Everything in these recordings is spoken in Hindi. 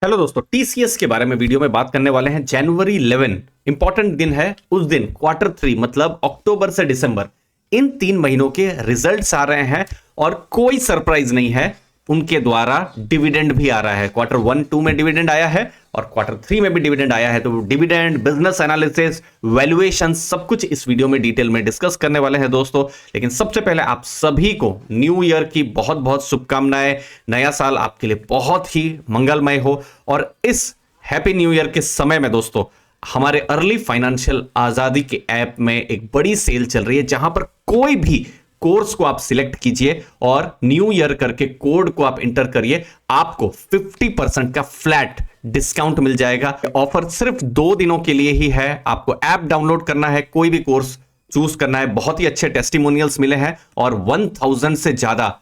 हेलो दोस्तों, टीसीएस के बारे में वीडियो में बात करने वाले हैं। जनवरी 11 इंपॉर्टेंट दिन है। उस दिन क्वार्टर 3 मतलब अक्टूबर से दिसंबर इन 3 महीनों के रिजल्ट्स आ रहे हैं और कोई सरप्राइज नहीं है, उनके द्वारा डिविडेंड भी आ रहा है। क्वार्टर 1-2 में डिविडेंड आया है और क्वार्टर 3 में भी डिविडेंड आया है। तो डिविडेंड, बिजनेस एनालिसिस, वैल्यूएशन सब कुछ इस वीडियो में डिटेल में डिस्कस करने वाले हैं दोस्तों। लेकिन सबसे पहले आप सभी को न्यू ईयर की बहुत बहुत शुभकामनाएं। नया साल आपके लिए बहुत ही मंगलमय हो। और इस हैप्पी न्यू ईयर के समय में दोस्तों, हमारे अर्ली फाइनेंशियल आजादी के ऐप में एक बड़ी सेल चल रही है, जहां पर कोई भी कोर्स को आप सिलेक्ट कीजिए और न्यू ईयर करके कोड को आप इंटर करिए, आपको 50% का फ्लैट डिस्काउंट मिल जाएगा। ऑफर सिर्फ 2 दिनों के लिए ही है। आपको ऐप डाउनलोड करना है, कोई भी कोर्स चूज करना है। बहुत ही अच्छे टेस्टिमोनियल्स मिले हैं और 1000 से ज्यादा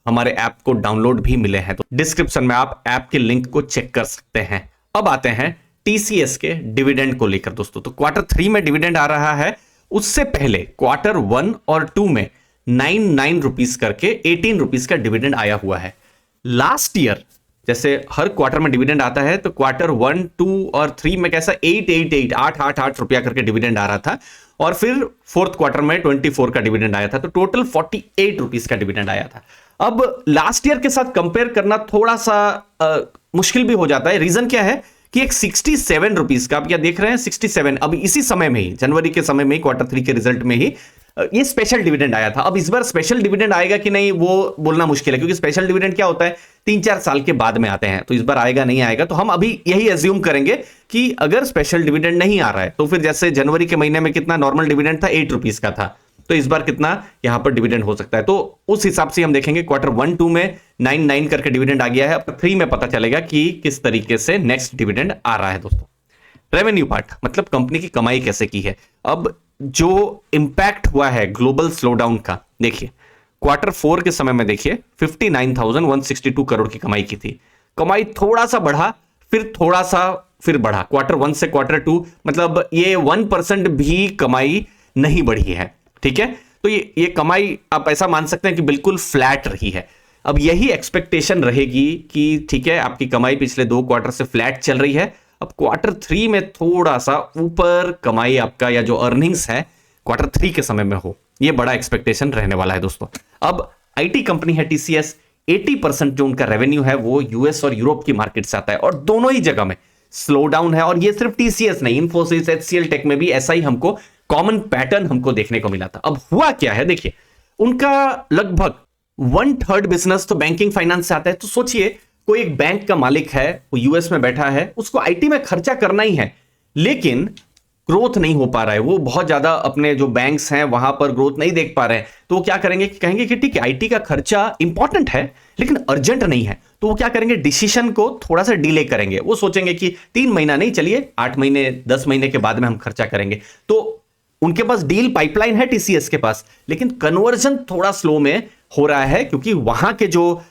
हमारे ऐप को डाउनलोड भी मिले हैं। तो डिस्क्रिप्शन में आप ऐप के लिंक को चेक कर सकते हैं। अब आते हैं टीसीएस के डिविडेंड को लेकर दोस्तों। तो क्वार्टर 3 में डिविडेंड आ रहा है। उससे पहले क्वार्टर 1 और 2 में 9 रुपीस करके 18 रुपीस का डिविडेंड आया हुआ है। लास्ट ईयर जैसे हर क्वार्टर में डिविडेंड आता है, तो क्वार्टर 1, 2 और 3 में कैसा 8 रुपया करके डिविडेंड आ रहा था। और फिर फोर्थ क्वार्टर में 24 का डिविडेंड आया था। तो टोटल 48 रुपीस का डिविडेंड आया था। अब लास्ट ईयर के साथ कंपेयर करना थोड़ा सा मुश्किल भी हो जाता है। रीजन क्या है कि एक 67 रुपीस का, आप क्या देख रहे हैं 67, अब इसी समय में ही, जनवरी के समय में ही, क्वार्टर 3 के रिजल्ट में ही ये स्पेशल डिविडेंड आया था। अब इस बार स्पेशल डिविडेंड आएगा कि नहीं वो बोलना मुश्किल है, क्योंकि स्पेशल डिविडेंड क्या होता है, 3-4 साल के बाद में आते हैं। तो इस बार आएगा नहीं आएगा, तो हम अभी यही एज्यूम करेंगे कि अगर स्पेशल डिविडेंड नहीं आ रहा है तो फिर जैसे जनवरी के महीने में कितना नॉर्मल डिविडेंड था, 8 रुपीस का था, तो इस बार कितना यहां पर डिविडेंड हो सकता है। तो उस हिसाब से हम देखेंगे। क्वार्टर 1-2 में 9 करके डिविडेंड आ गया है। अब 3 में पता चलेगा कि किस तरीके से नेक्स्ट डिविडेंड आ रहा है दोस्तों। रेवेन्यू पार्ट मतलब कंपनी की कमाई कैसे की है। अब जो इंपैक्ट हुआ है ग्लोबल स्लोडाउन का, देखिए क्वार्टर 4 के समय में देखिए 59,162 करोड़ की कमाई की थी। कमाई थोड़ा सा बढ़ा, फिर थोड़ा सा फिर बढ़ा। क्वार्टर 1 से क्वार्टर 2 मतलब ये 1% भी कमाई नहीं बढ़ी है। ठीक है, तो ये कमाई आप ऐसा मान सकते हैं कि बिल्कुल फ्लैट रही है। अब यही एक्सपेक्टेशन रहेगी कि ठीक है, आपकी कमाई पिछले 2 क्वार्टर से फ्लैट चल रही है। अब क्वार्टर 3 में थोड़ा सा ऊपर कमाई आपका या जो अर्निंग्स है क्वार्टर 3 के समय में हो, ये बड़ा एक्सपेक्टेशन रहने वाला है दोस्तों। अब आईटी कंपनी है टीसीएस, 80% जो उनका रेवेन्यू है वो यूएस और यूरोप की मार्केट से आता है, और दोनों ही जगह में स्लो डाउन है। और ये सिर्फ टीसीएस नहीं, इन्फोसिस, एचसीएल टेक में भी ऐसा ही हमको कॉमन पैटर्न हमको देखने को मिला था। अब हुआ क्या है, देखिए उनका लगभग 1/3 बिजनेस तो बैंकिंग फाइनेंस से आता है। तो सोचिए कोई एक बैंक का मालिक है, वो यूएस में बैठा है, उसको आईटी में खर्चा करना ही है, लेकिन ग्रोथ नहीं हो पा रहा है। वो बहुत ज्यादा अपने जो बैंक्स हैं वहां पर ग्रोथ नहीं देख पा रहे हैं। तो वो क्या करेंगे कि कहेंगे कि ठीक है, आईटी का खर्चा इंपॉर्टेंट है लेकिन अर्जेंट नहीं है। तो वो क्या करेंगे, डिसीजन को थोड़ा सा डिले करेंगे। वो सोचेंगे कि 3 महीना नहीं, चलिए 8 महीने 10 महीने के बाद में हम खर्चा करेंगे। तो उनके पास डील पाइपलाइन है टीसीएस के पास, लेकिन कन्वर्जन थोड़ा स्लो में हो रहा है, क्योंकि वहां के जो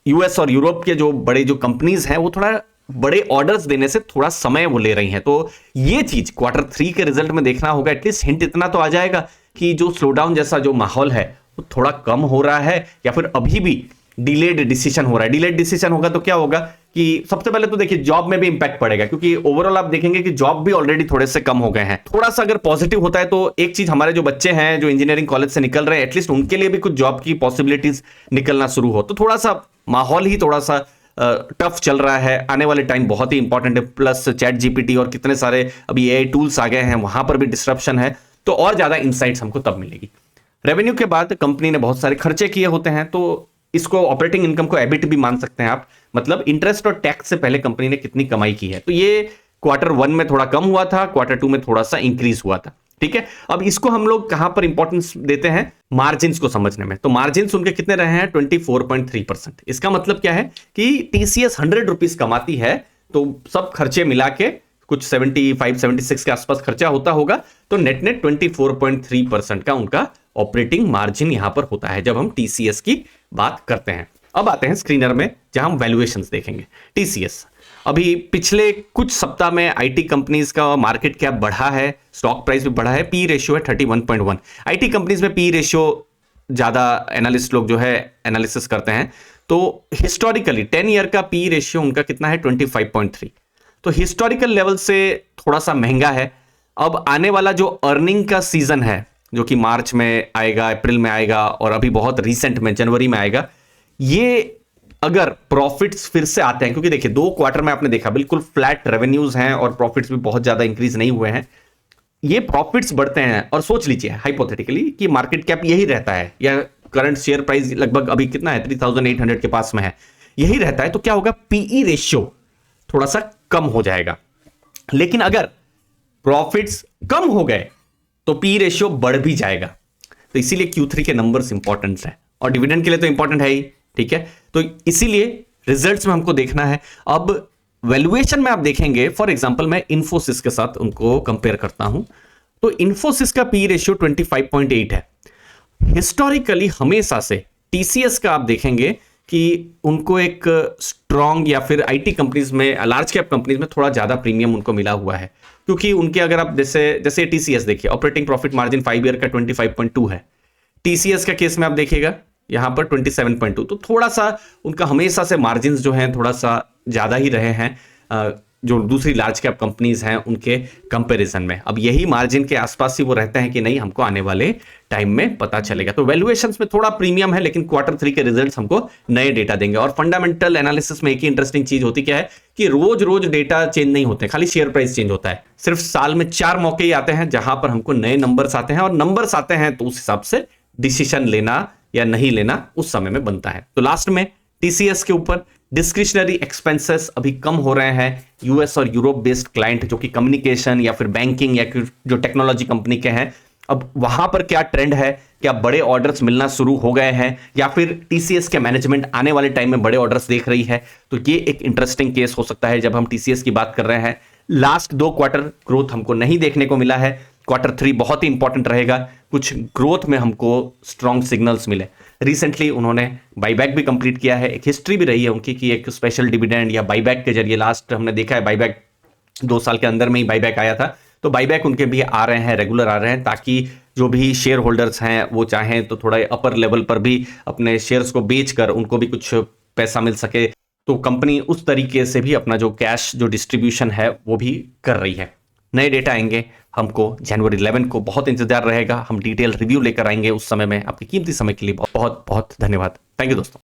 यूएस और यूरोप के जो बड़े जो कंपनीज हैं वो थोड़ा बड़े ऑर्डर्स देने से थोड़ा समय वो ले रही हैं। तो ये चीज क्वार्टर 3 के रिजल्ट में देखना होगा। एटलीस्ट हिंट इतना तो आ जाएगा कि जो स्लोडाउन जैसा जो माहौल है वो थोड़ा कम हो रहा है, या फिर अभी भी डिलेड डिसीजन हो रहा है। डिलेड डिसीजन होगा तो क्या होगा कि सबसे पहले तो देखिए जॉब में भी इंपैक्ट पड़ेगा, क्योंकि ओवरऑल आप देखेंगे कि जॉब भी ऑलरेडी थोड़े से कम हो गए हैं। थोड़ा सा अगर पॉजिटिव होता है तो एक चीज, हमारे जो बच्चे हैं जो इंजीनियरिंग कॉलेज से निकल रहे हैं, एटलीस्ट उनके लिए भी कुछ जॉब की पॉसिबिलिटीज निकलना शुरू हो। तो थोड़ा सा माहौल ही थोड़ा सा टफ चल रहा है। आने वाले टाइम बहुत ही इंपॉर्टेंट है। प्लस चैट जीपीटी और कितने सारे अभी एआई टूल्स आ गए हैं, वहां पर भी डिस्ट्रप्शन है, तो और ज्यादा इंसाइट्स हमको तब मिलेगी। रेवेन्यू के बाद कंपनी ने बहुत सारे खर्चे किए होते हैं, तो इसको ऑपरेटिंग इनकम को एबिट भी मान सकते हैं आप, मतलब इंटरेस्ट और टैक्स से पहले कंपनी ने कितनी कमाई की है। तो ये क्वार्टर 1 में थोड़ा कम हुआ था, क्वार्टर 2 में थोड़ा सा इंक्रीज हुआ था। ठीक है, अब इसको हम लोग कहां पर इंपॉर्टेंस देते हैं, मार्जिन्स को समझने में। तो मार्जिन्स उनके कितने रहे हैं, 24.3%। इसका मतलब क्या है कि टीसीएस 100 रुपीस कमाती है, तो सब खर्चे मिला के कुछ 75-76 के आसपास खर्चा होता होगा, तो नेट नेट 24.3% का उनका ऑपरेटिंग मार्जिन यहां पर होता है जब हम टीसीएस की बात करते हैं। अब आते हैं स्क्रीनर में, जहां हम वैल्यूएशंस देखेंगे। टीसीएस अभी पिछले कुछ सप्ताह में आईटी कंपनीज का मार्केट कैप बढ़ा है, स्टॉक प्राइस भी बढ़ा है। पी रेशियो है 31.1। आईटी कंपनीज में पी रेशियो ज्यादा एनालिस्ट लोग जो है एनालिसिस करते हैं, तो हिस्टोरिकली 10 ईयर का पी रेशियो उनका कितना है 25.3। तो हिस्टोरिकल लेवल से थोड़ा सा महंगा है। अब आने वाला जो अर्निंग का सीजन है जो कि मार्च में आएगा, अप्रैल में आएगा और अभी बहुत रिसेंट में जनवरी में आएगा, ये अगर प्रॉफिट्स फिर से आते हैं, क्योंकि देखिए 2 क्वार्टर में आपने देखा बिल्कुल फ्लैट रेवेन्यूज हैं और प्रॉफिट्स भी बहुत ज्यादा इंक्रीज नहीं हुए हैं। ये प्रॉफिट्स बढ़ते हैं और सोच लीजिए हाइपोथेटिकली कि मार्केट कैप यही रहता है या करंट शेयर प्राइस लगभग अभी कितना है 3800 के पास में है, यही रहता है, तो क्या होगा पीई रेशियो थोड़ा सा कम हो जाएगा। लेकिन अगर प्रॉफिट्स कम हो गए तो पी रेशियो बढ़ भी जाएगा। तो इसीलिए Q3 के नंबर्स इंपॉर्टेंट है और डिविडेंड के लिए तो इंपॉर्टेंट है ही, ठीक है। तो इसीलिए रिजल्ट्स में हमको देखना है। अब वैल्यूएशन में आप देखेंगे, फॉर एग्जांपल मैं इन्फोसिस के साथ उनको कंपेयर करता हूं, तो इन्फोसिस का पी रेशियो 25.8 है। हिस्टोरिकली हमेशा से टीसीएस का आप देखेंगे कि उनको एक स्ट्रॉन्ग या फिर आईटी कंपनीज में, लार्ज कैप कंपनीज में थोड़ा ज्यादा प्रीमियम उनको मिला हुआ है, क्योंकि उनके अगर आप जैसे टीसीएस देखिए, ऑपरेटिंग प्रॉफिट मार्जिन 5 ईयर का 25.2 है। टीसीएस का केस में आप देखिएगा यहां पर 27.2, तो थोड़ा सा उनका हमेशा से मार्जिन जो हैं थोड़ा सा ज्यादा ही रहे हैं जो दूसरी लार्ज कैप कंपनीज हैं उनके कंपैरिजन में। अब यही मार्जिन के आसपास ही वो रहते हैं कि नहीं, हमको आने वाले टाइम में पता चलेगा। तो वैल्यूएशंस में थोड़ा प्रीमियम है, लेकिन Q3 के रिजल्ट्स हमको नए डेटा देंगे। और फंडामेंटल एनालिसिस में एक ही इंटरेस्टिंग चीज होती क्या है कि रोज रोज डेटा चेंज नहीं होते, खाली शेयर प्राइस चेंज होता है। सिर्फ साल में 4 मौके ही आते हैं जहां पर हमको नए नंबर्स आते हैं, और नंबर्स आते हैं तो उस हिसाब से डिसीजन लेना या नहीं लेना उस समय में बनता है। तो लास्ट में टीसीएस के ऊपर डिस्क्रिशनरी एक्सपेंसेस अभी कम हो रहे हैं। यूएस और यूरोप बेस्ड क्लाइंट जो कि कम्युनिकेशन या फिर बैंकिंग या जो टेक्नोलॉजी कंपनी के हैं, अब वहां पर क्या ट्रेंड है, क्या बड़े ऑर्डर्स मिलना शुरू हो गए हैं या फिर टीसीएस के मैनेजमेंट आने वाले टाइम में बड़े ऑर्डर्स देख रही है, तो ये एक इंटरेस्टिंग केस हो सकता है जब हम टीसीएस की बात कर रहे हैं। लास्ट 2 क्वार्टर ग्रोथ हमको नहीं देखने को मिला है, Q3 बहुत ही इंपॉर्टेंट रहेगा, कुछ ग्रोथ में हमको स्ट्रॉन्ग सिग्नल्स मिले। रिसेंटली उन्होंने बाईबैक भी कंप्लीट किया है, एक हिस्ट्री भी रही है उनकी कि एक स्पेशल डिविडेंड या बाईबैक के जरिए, लास्ट हमने देखा है बाईबैक 2 साल के अंदर में ही बाईबैक आया था, तो बाईबैक उनके भी आ रहे हैं, रेगुलर आ रहे हैं, ताकि जो भी शेयर होल्डर्स हैं वो चाहें तो थोड़ा अपर लेवल पर भी अपने शेयर्स को बेचकर उनको भी कुछ पैसा मिल सके। तो कंपनी उस तरीके से भी अपना जो कैश जो डिस्ट्रीब्यूशन है वो भी कर रही है। नए डेटा आएंगे, हमको जनवरी 11 को बहुत इंतजार रहेगा, हम डिटेल रिव्यू लेकर आएंगे उस समय में। आपके कीमती समय के लिए बहुत बहुत धन्यवाद। थैंक यू दोस्तों।